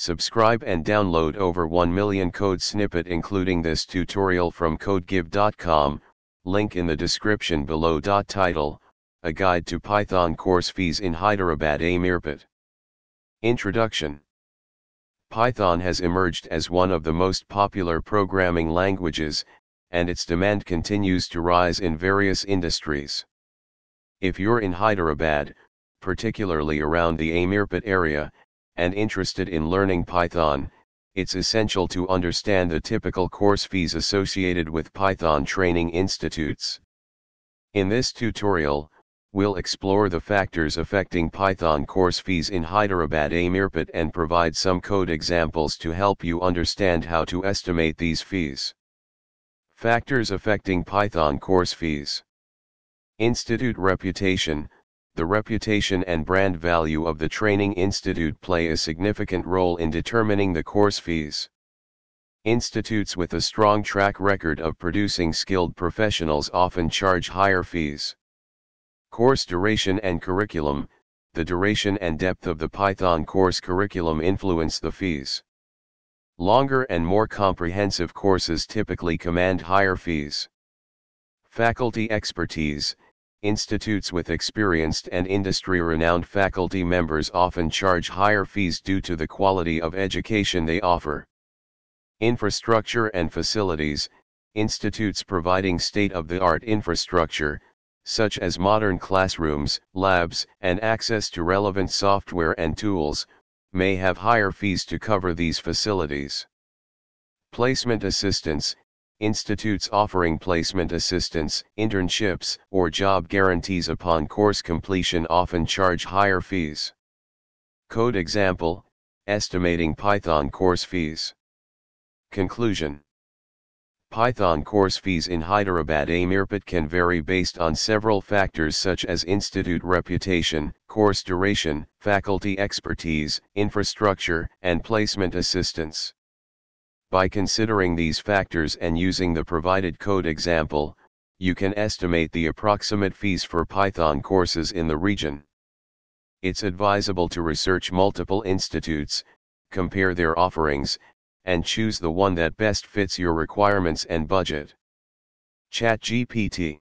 Subscribe and download over 1 million code snippet including this tutorial from codegive.com, link in the description below. Title, A Guide to Python Course Fees in Hyderabad ameerpet. Introduction. Python has emerged as one of the most popular programming languages, and its demand continues to rise in various industries. If you're in Hyderabad, particularly around the ameerpet area, and interested in learning Python, it's essential to understand the typical course fees associated with Python training institutes. In this tutorial, we'll explore the factors affecting Python course fees in Hyderabad ameerpet and provide some code examples to help you understand how to estimate these fees. Factors affecting Python course fees. Institute reputation. The reputation and brand value of the training institute play a significant role in determining the course fees. Institutes with a strong track record of producing skilled professionals often charge higher fees. Course duration and curriculum. The duration and depth of the Python course curriculum influence the fees. Longer and more comprehensive courses typically command higher fees. Faculty expertise. Institutes with experienced and industry-renowned faculty members often charge higher fees due to the quality of education they offer. Infrastructure and facilities. Institutes providing state-of-the-art infrastructure, such as modern classrooms, labs, and access to relevant software and tools, may have higher fees to cover these facilities. Placement assistance. Institutes offering placement assistance, internships, or job guarantees upon course completion often charge higher fees. Code example, estimating Python course fees. Conclusion. Python course fees in Hyderabad ameerpet can vary based on several factors such as institute reputation, course duration, faculty expertise, infrastructure, and placement assistance. By considering these factors and using the provided code example, you can estimate the approximate fees for Python courses in the region. It's advisable to research multiple institutes, compare their offerings, and choose the one that best fits your requirements and budget. ChatGPT